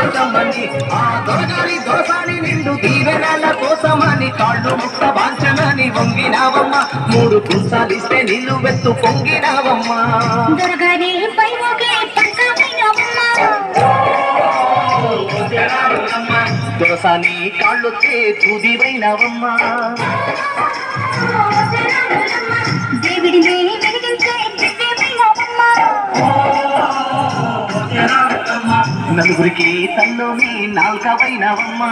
దొరకమని ఆ దొరగారి దొరసాని నిండు దీవెనల కోసమని కాళ్ళు ముక్క వాంచనని వంగినావమ్మ మూడు పుస్తాలిస్తే నీళ్ళు వెత్తు పొంగినావమ్మ దొరగారి పై దొరసాని కాళ్ళొచ్చే దూదివైనవమ్మ దేవుడిని వెలిగించే నలుగురికి తల్లోని నాల్కవైనవమ్మ